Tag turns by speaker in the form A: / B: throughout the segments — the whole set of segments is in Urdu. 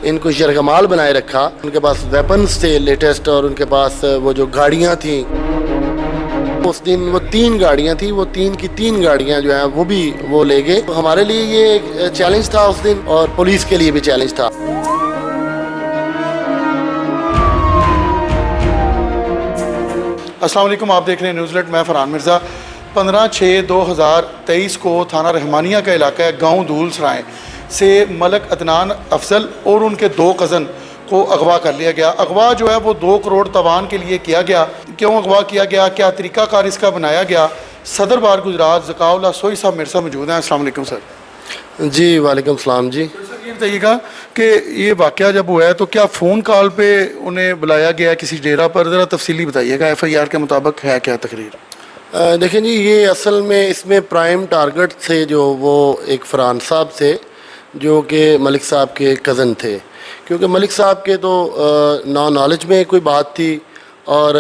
A: ان کو یرغمال بنائے رکھا. ان کے پاس ویپنز تھے لیٹسٹ، اور ان کے پاس وہ جو گاڑیاں تھیں، اس دن وہ 3 گاڑیاں تھیں، وہ 3 کی 3 گاڑیاں جو ہیں وہ بھی وہ لے گئے. ہمارے لیے یہ ایک چیلنج تھا اس دن، اور پولیس کے لیے بھی چیلنج تھا.
B: السلام علیکم، آپ دیکھ رہے ہیں نیوز لیٹ. میں فرحان مرزا. 15/6/2023 کو تھانہ رحمانیہ کا علاقہ ہے گاؤں دھول سرائیں سے ملک عدنان افضل اور ان کے 2 کزن کو اغوا کر لیا گیا. اغوا جو ہے وہ 2 کروڑ تاوان کے لیے کیا گیا. کیوں اغوا کیا گیا، کیا طریقہ کار اس کا بنایا گیا؟ صدر بار گجرات ذکاء اللہ سوئی صاحب میرے ساتھ موجود ہیں. السلام علیکم سر.
A: جی وعلیکم السلام. جی
B: سر یہ بتائیے گا کہ یہ واقعہ جب ہوا ہے تو کیا فون کال پہ انہیں بلایا گیا کسی ڈیرا پر؟ ذرا تفصیلی بتائیے گا. ایف آئی آر کے مطابق ہے کیا تقریر؟
A: دیکھیں جی، یہ اصل میں اس میں پرائم ٹارگٹ تھے جو وہ ایک فرحان صاحب تھے، جو کہ ملک صاحب کے کزن تھے. کیونکہ ملک صاحب کے تو نا نالج میں کوئی بات تھی، اور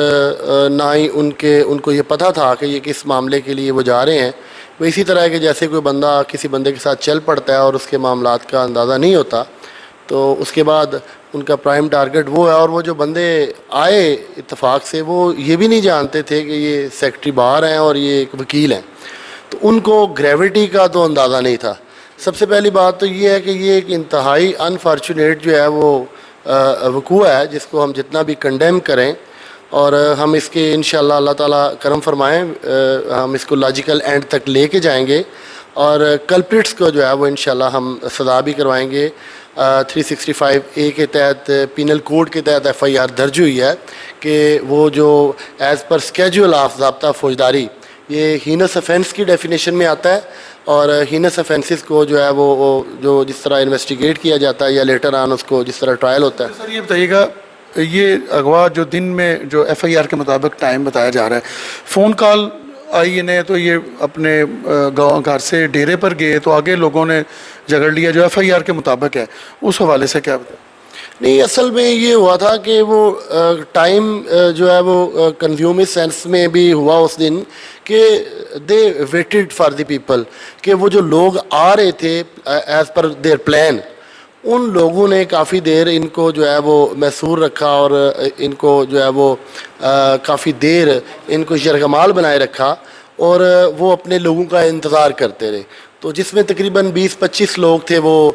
A: نہ ہی ان کو یہ پتہ تھا کہ یہ کس معاملے کے لیے وہ جا رہے ہیں. وہ اسی طرح ہے کہ جیسے کوئی بندہ کسی بندے کے ساتھ چل پڑتا ہے اور اس کے معاملات کا اندازہ نہیں ہوتا، تو اس کے بعد ان کا پرائم ٹارگٹ وہ ہے. اور وہ جو بندے آئے اتفاق سے، وہ یہ بھی نہیں جانتے تھے کہ یہ سیکٹری بار ہیں اور یہ ایک وکیل ہیں. تو ان کو گریوٹی کا تو اندازہ نہیں تھا. سب سے پہلی بات تو یہ ہے کہ یہ ایک انتہائی انفارچونیٹ جو ہے وہ وقوع ہے، جس کو ہم جتنا بھی کنڈیم کریں، اور ہم اس کے انشاءاللہ اللہ تعالیٰ کرم فرمائیں، ہم اس کو لاجیکل اینڈ تک لے کے جائیں گے، اور کلپریٹس کو جو ہے وہ انشاءاللہ ہم سزا بھی کروائیں گے. 365A کے تحت، پینل کوڈ کے تحت ایف آئی آر درج ہوئی ہے کہ وہ جو ایز پر اسکیجول آف ضابطہ فوجداری، یہ ہینس افینس کی ڈیفینیشن میں آتا ہے. اور ہینس افینسز کو جو ہے وہ جو جس طرح انویسٹیگیٹ کیا جاتا ہے یا لیٹر آن اس کو جس طرح ٹرائل ہوتا ہے.
B: سر یہ بتائیے گا، یہ اغوا جو دن میں جو ایف آئی آر کے مطابق ٹائم بتایا جا رہا ہے، فون کال آئی انہیں تو یہ اپنے گاؤں گھر سے ڈیرے پر گئے تو آگے لوگوں نے جھگڑ لیا جو ایف آئی آر کے مطابق ہے، اس حوالے سے کیا بتائیں؟
A: نہیں، اصل میں یہ ہوا تھا کہ وہ ٹائم جو ہے وہ کنزیوم اس سینس میں بھی ہوا اس دن کہ دے ویٹڈ فار دی پیپل، کہ وہ جو لوگ آ رہے تھے ایز پر دیئر پلان، ان لوگوں نے کافی دیر ان کو جو ہے وہ محصور رکھا، اور ان کو جو ہے وہ کافی دیر ان کو یرغمال بنائے رکھا، اور وہ اپنے لوگوں کا انتظار کرتے رہے. تو جس میں تقریباً 20-25 لوگ تھے وہ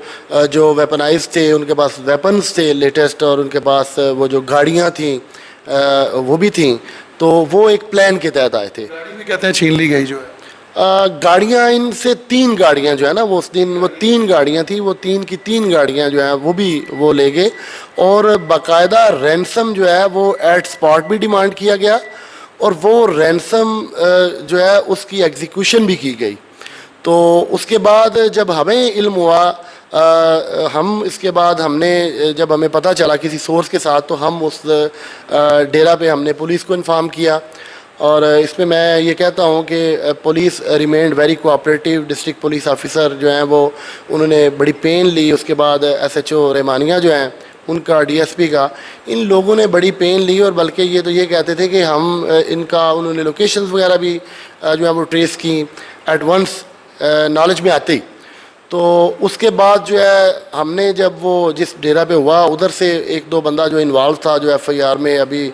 A: جو ویپنائز تھے، ان کے پاس ویپنز تھے لیٹسٹ، اور ان کے پاس وہ جو گاڑیاں تھیں وہ بھی تھیں. تو وہ ایک پلان کے تحت آئے تھے.
B: گاڑی بھی کہتے ہیں چھین لی گئی جو ہے.
A: گاڑیاں ان سے 3 گاڑیاں جو ہے نا، وہ اس دن وہ 3 گاڑیاں تھیں، وہ 3 کی 3 گاڑیاں جو ہیں وہ بھی وہ لے گئے. اور باقاعدہ رینسم جو ہے وہ ایٹ اسپاٹ بھی ڈیمانڈ کیا گیا، اور وہ رینسم جو ہے اس کی ایگزیکیوشن بھی کی گئی. تو اس کے بعد جب ہمیں علم ہوا، ہم اس کے بعد ہم نے جب ہمیں پتہ چلا کسی سورس کے ساتھ، تو ہم اس ڈیرا پہ ہم نے پولیس کو انفارم کیا. اور اس میں یہ کہتا ہوں کہ police remained very cooperative. District police officer جو ہیں وہ انہوں نے بڑی پین لی. اس کے بعد ایس ایچ او رحمانیہ جو ہیں ان کا، ڈی ایس پی کا، ان لوگوں نے بڑی پین لی. اور بلکہ یہ تو یہ کہتے تھے کہ ہم ان کا، انہوں نے لوکیشنز وغیرہ بھی جو ہیں وہ ٹریس کی ایٹ ونس نالج میں آتی. تو اس کے بعد جو ہے ہم نے جب وہ جس ڈیرا پہ ہوا، ادھر سے 1-2 بندہ جو انوالو تھا، جو ایف آئی آر میں ابھی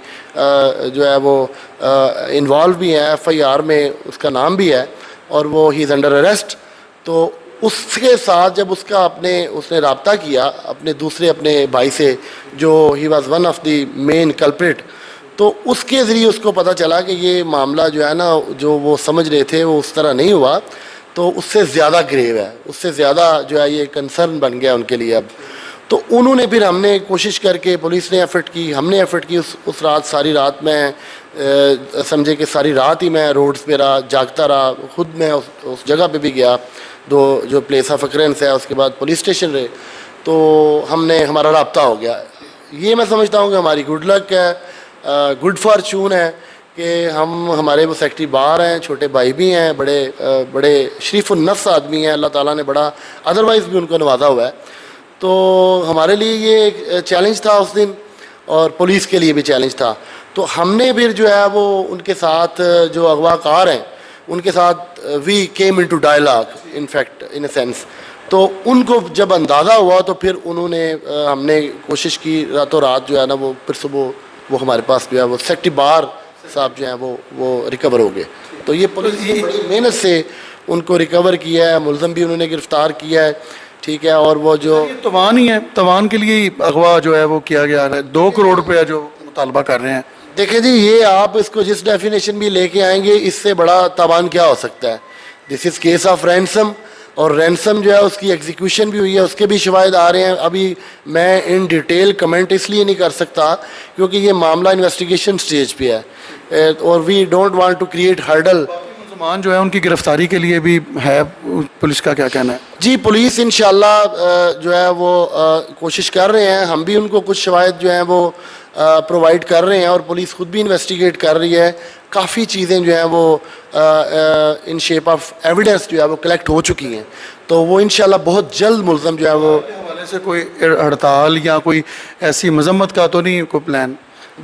A: جو ہے وہ انوالو بھی ہے، ایف آئی آر میں اس کا نام بھی ہے، اور وہ ہی از انڈر اریسٹ. تو اس کے ساتھ جب اس نے رابطہ کیا اپنے بھائی سے، جو ہی was one of the main culprit, تو اس کے ذریعے اس کو پتہ چلا کہ یہ معاملہ جو ہے نا، جو وہ سمجھ رہے تھے وہ اس طرح نہیں ہوا، تو اس سے زیادہ گریو ہے، اس سے زیادہ جو ہے یہ کنسرن بن گیا ان کے لیے اب. تو انہوں نے پھر، ہم نے کوشش کر کے، پولیس نے ایفرٹ کی، ہم نے ایفرٹ کی. اس رات، ساری رات میں سمجھے کہ ساری رات ہی میں روڈز پہ رہا، جاگتا رہا. خود میں اس جگہ پہ بھی گیا جو پلیس آف اکرنس ہے. اس کے بعد پولیس اسٹیشن رہے. تو ہمارا رابطہ ہو گیا. یہ میں سمجھتا ہوں کہ ہماری گڈ لک ہے، گڈ فارچون ہے کہ ہمارے وہ سیکٹری بار ہیں، چھوٹے بھائی بھی ہیں، بڑے شریف النفس آدمی ہیں. اللہ تعالیٰ نے بڑا ادروائز بھی ان کو نوازا ہوا ہے. تو ہمارے لیے یہ ایک چیلنج تھا اس دن، اور پولیس کے لیے بھی چیلنج تھا. تو ہم نے پھر جو ہے وہ ان کے ساتھ، جو اغوا کار ہیں ان کے ساتھ، we came into dialogue in fact in a sense. تو ان کو جب اندازہ ہوا تو پھر انہوں نے ہم نے کوشش کی راتوں رات جو ہے نا وہ پھر صبح وہ ہمارے پاس جو ہے وہ سیکٹری بار صاحب جو ہیں وہ ریکور ہو گئے. تو یہ پولیس نے بڑی محنت سے ان کو ریکور کیا ہے, ملزم بھی انہوں نے گرفتار کیا ہے, ٹھیک ہے. اور وہ جو
B: توان ہی ہے, توان کے لیے ہی اغوا جو ہے وہ کیا گیا ہے, 2 کروڑ روپیہ جو مطالبہ کر رہے ہیں.
A: دیکھیں جی, یہ آپ اس کو جس ڈیفینیشن بھی لے کے آئیں گے اس سے بڑا تاوان کیا ہو سکتا ہے. دس از کیس آف رینسم, اور رینسم جو ہے اس کی ایگزیکیوشن بھی ہوئی ہے, اس کے بھی شواہد آ رہے ہیں. ابھی میں ان ڈیٹیل کمنٹ اس لیے نہیں کر سکتا کیونکہ یہ معاملہ انویسٹیگیشن سٹیج پہ ہے, اور we don't want to create hurdle.
B: ملزمان جو ہے ان کی گرفتاری کے لیے بھی ہے, پولیس کا کیا کہنا ہے؟
A: جی پولیس انشاءاللہ جو ہے وہ کوشش کر رہے ہیں, ہم بھی ان کو کچھ شواہد جو ہیں وہ پرووائڈ کر رہے ہیں, اور پولیس خود بھی انویسٹیگیٹ کر رہی ہے. کافی چیزیں جو ہیں وہ ان شیپ آف ایویڈنس جو ہے وہ کلیکٹ ہو چکی ہیں, تو وہ انشاءاللہ بہت جلد ملزم جو ہے وہ.
B: حوالے سے کوئی ہڑتال یا کوئی ایسی مذمت کا تو نہیں کوئی پلان؟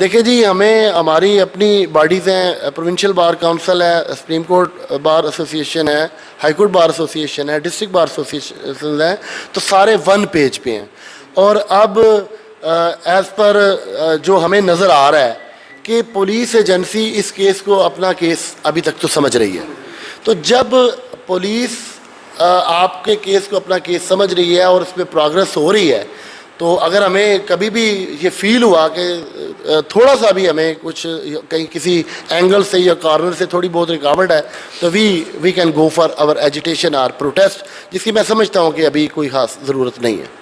A: دیکھیں جی, ہماری اپنی باڈیز ہیں, پروونشل بار کونسل ہے, سپریم کورٹ بار ایسوسیشن ہے, ہائی کورٹ بار ایسوسیشن ہے, ڈسٹرکٹ بار ایسوسیشن ہیں, تو سارے 1 پیج پہ ہیں. اور اب ایز پر جو ہمیں نظر آ رہا ہے کہ پولیس ایجنسی اس کیس کو اپنا کیس ابھی تک تو سمجھ رہی ہے. تو جب پولیس آپ کے کیس کو اپنا کیس سمجھ رہی ہے اور اس پہ پروگرس ہو رہی ہے, تو اگر ہمیں کبھی بھی یہ فیل ہوا کہ تھوڑا سا بھی ہمیں کچھ کہیں کسی اینگل سے یا کارنر سے تھوڑی بہت رکاوٹ ہے, تو we can go for our agitation اور پروٹیسٹ, جس کی میں سمجھتا ہوں کہ ابھی کوئی خاص ضرورت نہیں ہے.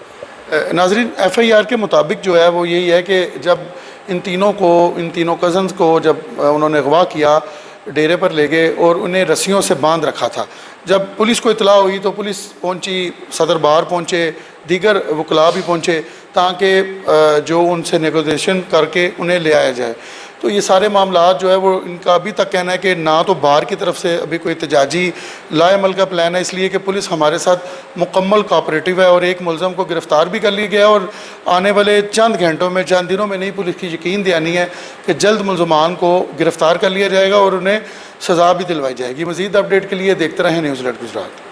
B: ناظرین, FIR کے مطابق جو ہے وہ یہی ہے کہ جب ان تینوں کزنز کو جب انہوں نے اغوا کیا, ڈیرے پر لے گئے اور انہیں رسیوں سے باندھ رکھا تھا. جب پولیس کو اطلاع ہوئی تو پولیس پہنچی, صدر بار پہنچے, دیگر وکلاء بھی پہنچے تاکہ جو ان سے نیگوزیشن کر کے انہیں لے آیا جائے. تو یہ سارے معاملات جو ہے وہ ان کا ابھی تک کہنا ہے کہ نہ تو بار کی طرف سے ابھی کوئی احتجاجی لا عمل کا پلان ہے, اس لیے کہ پولیس ہمارے ساتھ مکمل کوآپریٹیو ہے, اور ایک ملزم کو گرفتار بھی کر لیا گیا, اور آنے والے چند گھنٹوں میں, چند دنوں میں نہیں, پولیس کی یقین دہانی ہے کہ جلد ملزمان کو گرفتار کر لیا جائے گا اور انہیں سزا بھی دلوائی جائے گی. مزید اپڈیٹ کے لیے دیکھتے رہیں نیوز لیٹ گجرات.